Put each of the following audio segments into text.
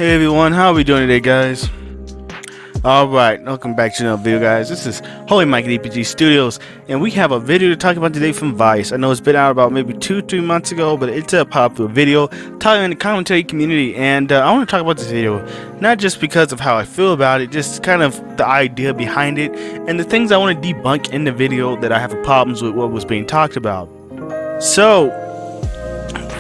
Hey everyone, how are we doing today, guys? Alright, welcome back to another video, guys. This is 𝗟𝗶𝗸𝗲 Studios, and we have a video to talk about today from Vice. I know it's been out about maybe 2-3 months ago, but it's a popular video talking in the commentary community, and I want to talk about this video, not just because of how I feel about it, just kind of the idea behind it, and the things I want to debunk in the video that I have problems with what was being talked about. So,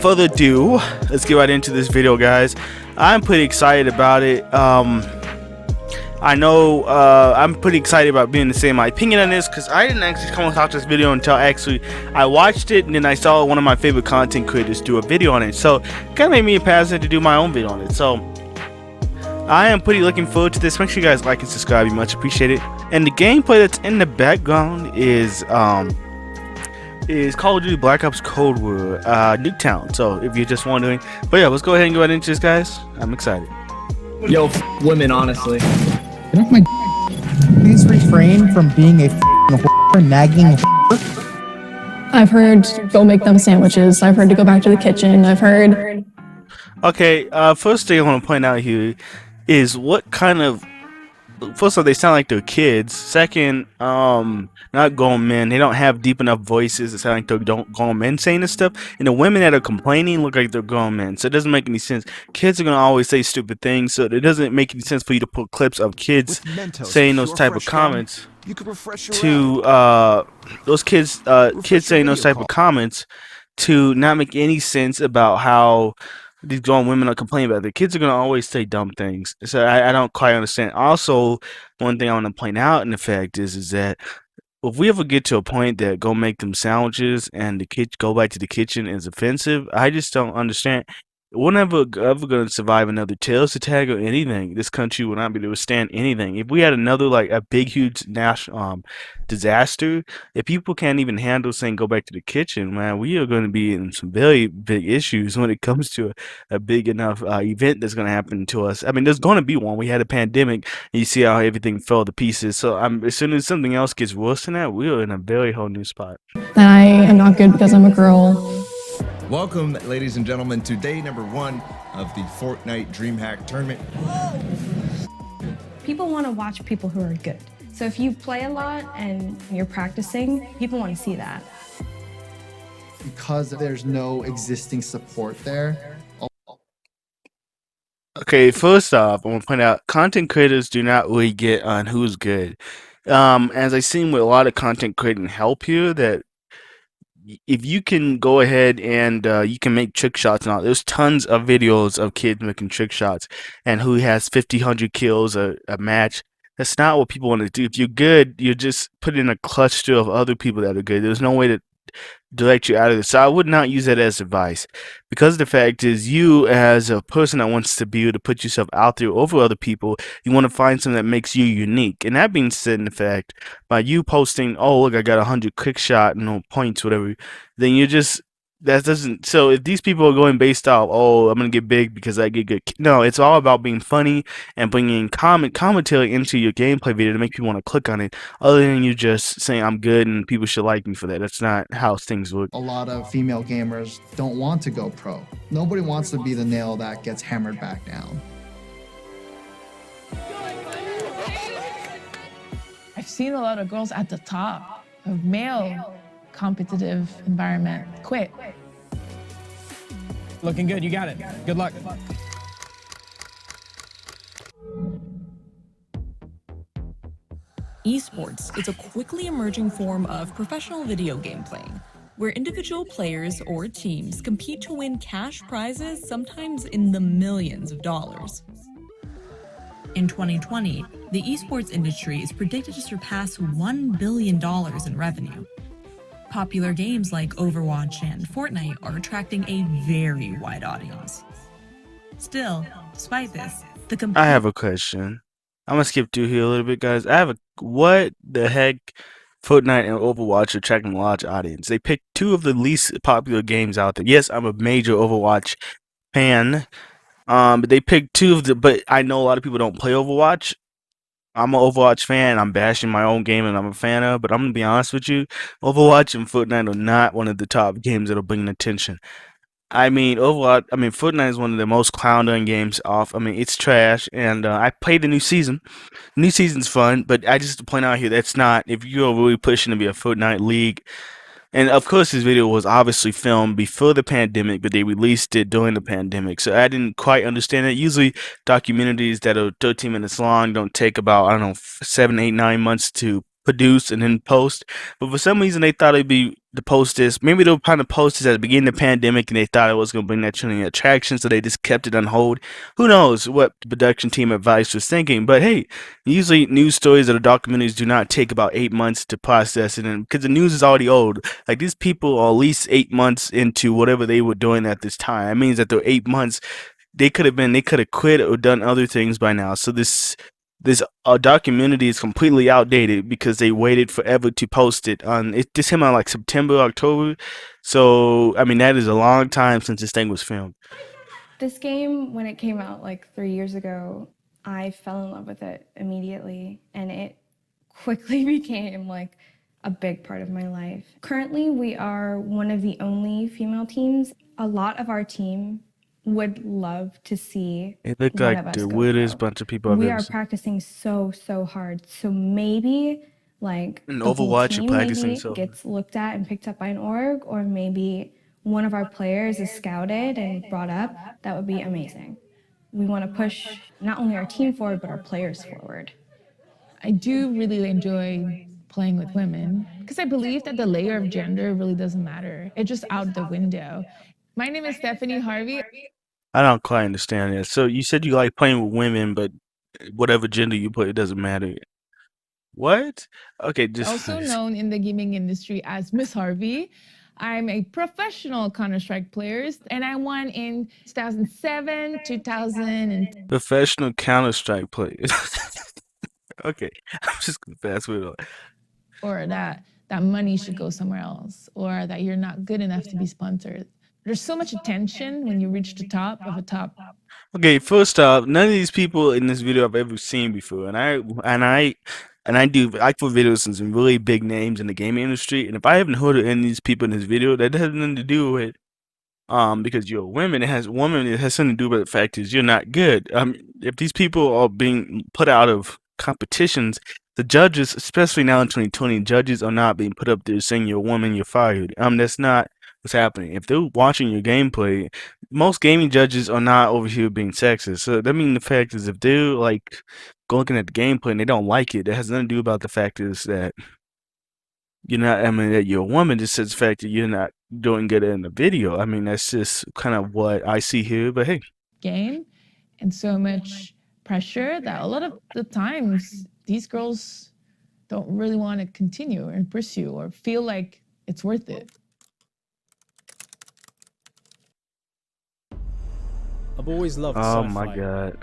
further ado, let's get right into this video, guys. I'm pretty excited about it. I know I'm pretty excited about being to say my opinion on this, because I didn't actually come across this video until actually I watched it, and then I saw one of my favorite content creators do a video on it. So it kind of made me passionate to do my own video on it. So I am pretty looking forward to this. Make sure you guys like and subscribe, be much appreciated. And the gameplay that's in the background is Call of Duty Black Ops Cold War Nuketown. So if you're just wondering, but yeah, let's go ahead and go right into this, guys. I'm excited. Yo, women, honestly. Get off my Please refrain from being a whore, nagging whore. I've heard go make them sandwiches. I've heard to go back to the kitchen. I've heard. Okay, first thing I want to point out here is what kind of. First of all, they sound like they're kids. Second, not grown men. They don't have deep enough voices. It sounds like they're grown men saying this stuff. And the women that are complaining look like they're grown men. So it doesn't make any sense. Kids are going to always say stupid things. So it doesn't make any sense for you to put clips of kids saying those type of comments to those kids saying those type of comments to not make any sense about how these grown women are complaining about. The kids are going to always say dumb things. So I don't quite understand. Also, one thing I want to point out in the fact is that if we ever get to a point that go make them sandwiches and the kids go back to the kitchen is offensive, I just don't understand. We're never ever going to survive another terrorist attack or anything. This country will not be able to withstand anything. If we had another, like, a big, huge national disaster, if people can't even handle saying go back to the kitchen, man, we are going to be in some very big issues when it comes to a big enough event that's going to happen to us. I mean, there's going to be one. We had a pandemic, and you see how everything fell to pieces. So as soon as something else gets worse than that, we are in a very whole new spot. That I am not good because I'm a girl. Welcome, ladies and gentlemen, to day number 1 of the Fortnite DreamHack tournament. People want to watch people who are good. So if you play a lot and you're practicing, people want to see that. Because there's no existing support there. Okay, first off, I want to point out content creators do not really get on who's good. As I've seen with a lot of content creating help here, that if you can go ahead and you can make trick shots and all, there's tons of videos of kids making trick shots and who has 50, 100 kills a match. That's not what people want to do. If you're good, you're just put in a cluster of other people that are good. There's no way to direct you out of this. So I would not use that as advice, because the fact is, you as a person that wants to be able to put yourself out there over other people, you want to find something that makes you unique. And that being said, in the fact, by you posting, oh look, I got 100 quick shot, no points, whatever, then you just, that doesn't. So if these people are going based off, oh, I'm gonna get big because I get good, no, it's all about being funny and bringing commentary into your gameplay video to make people want to click on it, other than you just saying I'm good and people should like me for that. That's not how things work. A lot of female gamers don't want to go pro. Nobody wants to be the nail that gets hammered back down. I've seen a lot of girls at the top of male competitive environment quit. Looking good, you got it. Good luck. Esports is a quickly emerging form of professional video game playing, where individual players or teams compete to win cash prizes, sometimes in the millions of dollars. In 2020, the esports industry is predicted to surpass $1 billion in revenue. Popular games like Overwatch and Fortnite are attracting a very wide audience. Still, despite this, I have a question. I'm gonna skip through here a little bit, guys. What the heck? Fortnite and Overwatch are attracting a large audience. They picked two of the least popular games out there. Yes, I'm a major Overwatch fan. But they picked two of the. But I know a lot of people don't play Overwatch. I'm an Overwatch fan. I'm bashing my own game, and I'm a fan of. But I'm gonna be honest with you, Overwatch and Fortnite are not one of the top games that are bringing attention. I mean, overall, I mean, Fortnite is one of the most clowned on games off. I mean, it's trash, and I played the new season. New season's fun, but I just to point out here that's not if you're really pushing to be a Fortnite league. And of course, this video was obviously filmed before the pandemic, but they released it during the pandemic. So I didn't quite understand it. Usually, documentaries that are 13 minutes long don't take about, I don't know, 7, 8, 9 months to produce and then post. But for some reason, they thought it'd be to post this. Maybe they were trying to post this at the beginning of the pandemic and they thought it was going to bring that trending attraction, so they just kept it on hold. Who knows what the production team advice was thinking? But hey, usually news stories or documentaries do not take about 8 months to process it, and because the news is already old. Like these people are at least 8 months into whatever they were doing at this time. That means that they're 8 months. They could have quit or done other things by now. So this documentary is completely outdated because they waited forever to post it. This came out like September, October. So I mean that is a long time since this thing was filmed. This game, when it came out like 3 years ago, I fell in love with it immediately, and it quickly became like a big part of my life. Currently, we are one of the only female teams. A lot of our team would love to see It looked one like of us the go weirdest pro. bunch of people I've We ever are seen. practicing so hard. So maybe like In the whole Overwatch, you're team practicing maybe so. gets looked at and picked up by an org, or maybe one of our players is scouted and brought up. That would be amazing. We want to push not only our team forward, but our players forward. I do really enjoy playing with women because I believe that the layer of gender really doesn't matter. It's just out the window. My name is 𝗟𝗶𝗸𝗲. I don't quite understand that. So you said you like playing with women, but whatever gender you play, it doesn't matter. What? Okay, Also known in the gaming industry as Miss Harvey. I'm a professional Counter-Strike player, and I won in 2007, 2000, and professional Counter-Strike players. Okay, I'm just gonna fast forward on. or that money should go somewhere else, or that you're not good enough to be sponsored. There's so much attention when you reach the top of a top. Okay, first off, none of these people in this video I've ever seen before, and I do I put videos in some really big names in the gaming industry, and if I haven't heard of any of these people in this video, that has nothing to do with because you're a woman. It has something to do with the fact is you're not good. If these people are being put out of competitions, the judges, especially now in 2020, judges are not being put up there saying you're a woman, you're fired. That's not what's happening. If they're watching your gameplay, most gaming judges are not over here being sexist. So that means the fact is if they're like looking at the gameplay and they don't like it, it has nothing to do about the fact is that you're not, I mean, that you're a woman. Just says the fact that you're not doing good in the video. I mean, that's just kind of what I see here. But hey, Game and so much pressure that a lot of the times these girls don't really want to continue and pursue or feel like it's worth it. I've always loved oh sci-fi. my god,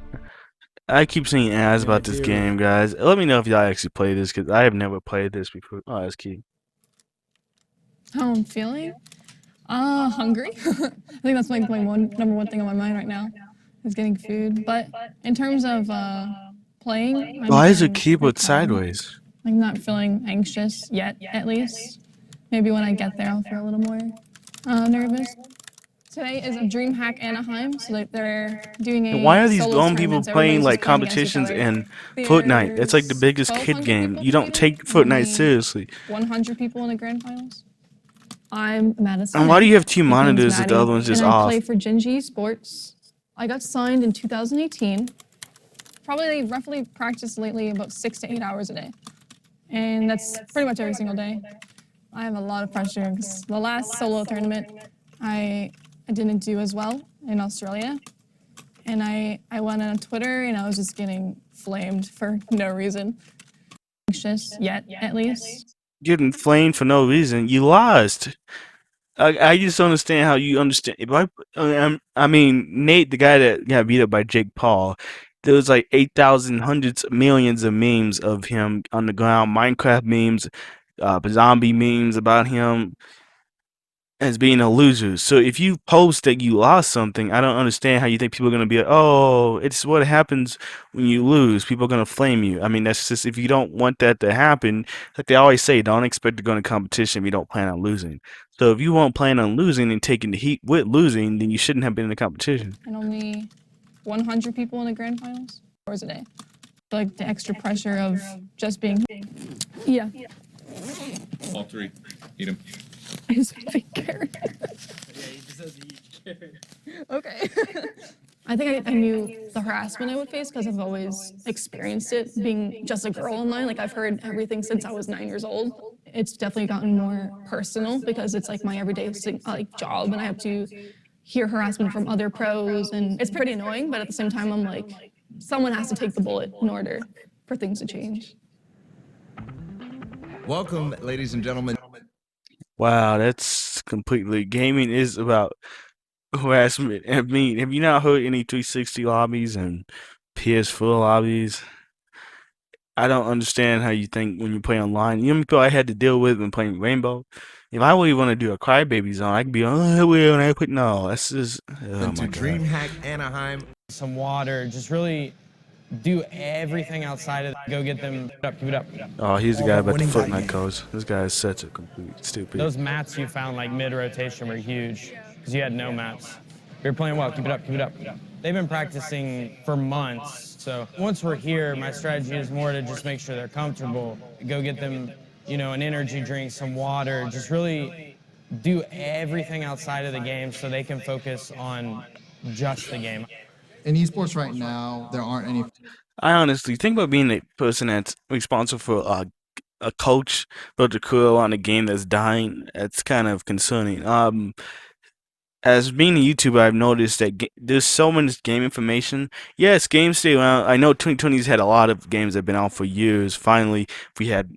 I keep seeing ads about this game, guys. Let me know if y'all actually play this because I have never played this before. Oh, that's key. How I'm feeling? Hungry. I think that's like my number one thing on my mind right now is getting food. But in terms of playing, I'm Why is your feeling keyboard pretty calm. sideways? I'm not feeling anxious yet, at least. Maybe when I get there, I'll feel a little more nervous. Today is a DreamHack Anaheim, so that they're doing a Why are these solo grown people tournament, so playing everybody's like just playing against each competitions other. in Fortnite? It's like the biggest There's kid 1,200 game. people You don't competing, take Fortnite maybe seriously. 100 people in the grand finals. I'm Madison. And why do you have two Nickname's monitors if the Maddie, other one's just and I off? play for 𝗟𝗶𝗸𝗲 Sports. I got signed in 2018. Probably roughly practiced lately about 6 to 8 hours a day. And that's pretty much every single day. I have a lot of pressure because the last solo tournament I didn't do as well in Australia. And I went on Twitter and I was just getting flamed for no reason. Anxious yet, at least. Getting flamed for no reason. You lost. I just don't understand how you understand. If I mean, Nate, the guy that got beat up by Jake Paul, there was like 8,000, hundreds, millions of memes of him on the ground, Minecraft memes, zombie memes about him as being a loser. So if you post that you lost something, I don't understand how you think people are going to be like, oh, it's what happens when you lose. People are going to flame you. I mean, that's just, if you don't want that to happen, like they always say, don't expect to go into competition if you don't plan on losing. So if you won't plan on losing and taking the heat with losing, then you shouldn't have been in the competition. And only 100 people in the grand finals? Hours a day. Like the extra pressure of just being. Yeah. All three. Eat them. I just want to eat carrot. Okay. I think I knew the harassment I would face because I've always experienced it being just a girl online. Like I've heard everything since I was 9 years old. It's definitely gotten more personal because it's like my everyday like job, and I have to hear harassment from other pros, and it's pretty annoying. But at the same time, I'm like, someone has to take the bullet in order for things to change. Welcome, ladies and gentlemen. Wow, that's completely. Gaming is about harassment. I mean, have you not heard any 360 lobbies and PS4 lobbies? I don't understand how you think when you play online. You know people I had to deal with when playing Rainbow. If I really want to do a Crybaby zone, I could be well, and I put no. That's just oh To my god. DreamHack Anaheim. Some water, just really do everything outside of go get them up, keep it up. Oh, he's the guy about the Fortnite codes. This guy is such a complete stupid. Those mats you found like mid-rotation were huge because you had no mats. You're playing well, keep it up, keep it up. They've been practicing for months, so once we're here, my strategy is more to just make sure they're comfortable. Go get them, you know, an energy drink, some water, just really do everything outside of the game so they can focus on just the game. In esports right now, there aren't any. I honestly think about being a person that's responsible for a coach, build a crew on a game that's dying. That's kind of concerning. As being a YouTuber, I've noticed that there's so much game information. Yes, games stay around. I know 2020's had a lot of games that have been out for years. Finally, we had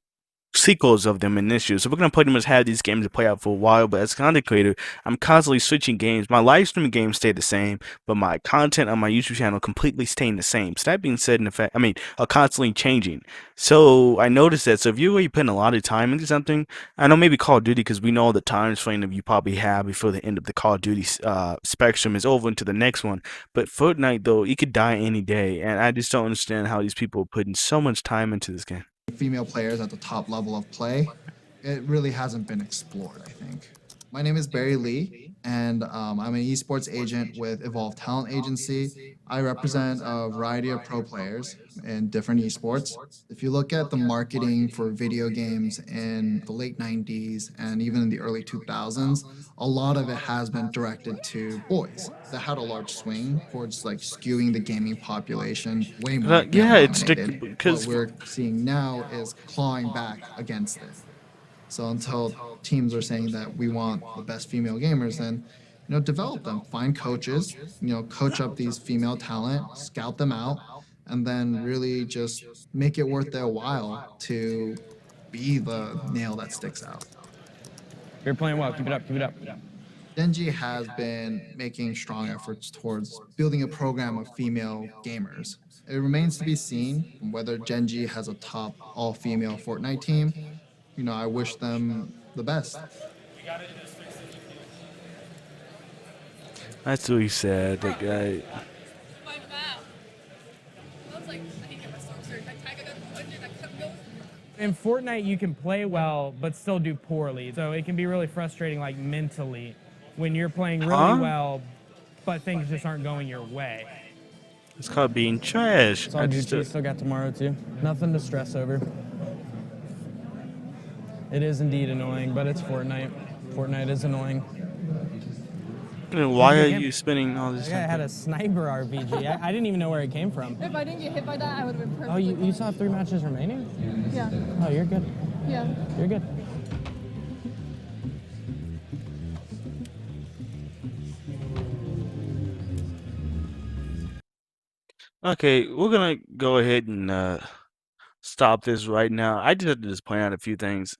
sequels of them in this year. So we're going to pretty much have these games to play out for a while. But as content creator, I'm constantly switching games. My live streaming games stay the same, but my content on my YouTube channel completely staying the same. So that being said, in effect, are constantly changing. So I noticed that. So if you're really putting a lot of time into something, I know maybe Call of Duty, because we know the time frame that you probably have before the end of the Call of Duty spectrum is over into the next one. But Fortnite, though, it could die any day. And I just don't understand how these people are putting so much time into this game. Female players at the top level of play, it really hasn't been explored, I think. My name is 𝗟𝗶𝗸𝗲, and I'm an esports agent with Evolve Talent Agency. I represent a variety of pro players in different esports. If you look at the marketing for video games in the late 90s and even in the early 2000s, a lot of it has been directed to boys. That had a large swing towards like skewing the gaming population way more. Yeah, it's because what we're seeing now is clawing back against it. So until teams are saying that we want the best female gamers, then develop them, find coaches, coach up these female talent, scout them out, and then really just make it worth their while to be the nail that sticks out. You're playing well, keep it up, keep it up. 𝗟𝗶𝗸𝗲 has been making strong efforts towards building a program of female gamers. It remains to be seen whether 𝗟𝗫 has a top all-female Fortnite team. I wish them the best. That's what he said, that guy. In Fortnite, you can play well, but still do poorly. So it can be really frustrating, like mentally, when you're playing really well, but things just aren't going your way. It's called being trash. It's all good, you still got tomorrow too. Nothing to stress over. It is indeed annoying, but it's Fortnite. Fortnite is annoying. Why are you spending all this time? I had a sniper RPG. I didn't even know where it came from. If I didn't get hit by that, I would have been perfect. Oh, you still have 3 matches remaining? Yeah. Oh, you're good. Yeah. You're good. Okay, we're gonna go ahead and stop this right now. I just have to just point out a few things.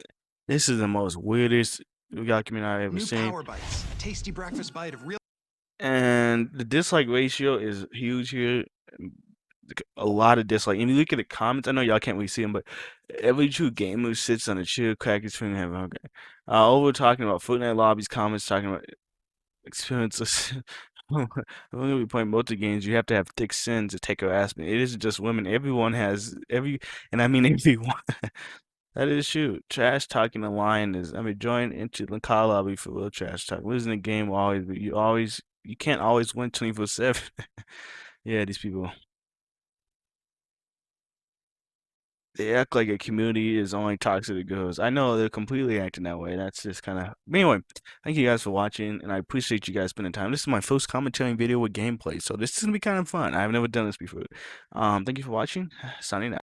This is the most weirdest document I've ever seen. Power bites, tasty breakfast bite of real. And the dislike ratio is huge here. A lot of dislike. And you look at the comments, I know y'all can't really see them, but every true gamer sits on a chair, crack his finger, and have okay. Over talking about Fortnite lobbies, comments talking about experiences. If we're gonna be playing multi-games, you have to have thick skin to take harassment. It isn't just women. Everyone has and I mean everyone. That is true. Trash talking the line is, I mean, join into the call lobby for real trash talk. Losing the game will always be, you can't always win 24/7. Yeah, these people. They act like a community is only toxic it goes. I know they're completely acting that way. That's just kind of. Anyway, thank you guys for watching, and I appreciate you guys spending time. This is my first commentary video with gameplay, so this is gonna be kind of fun. I've never done this before. Thank you for watching. Signing out.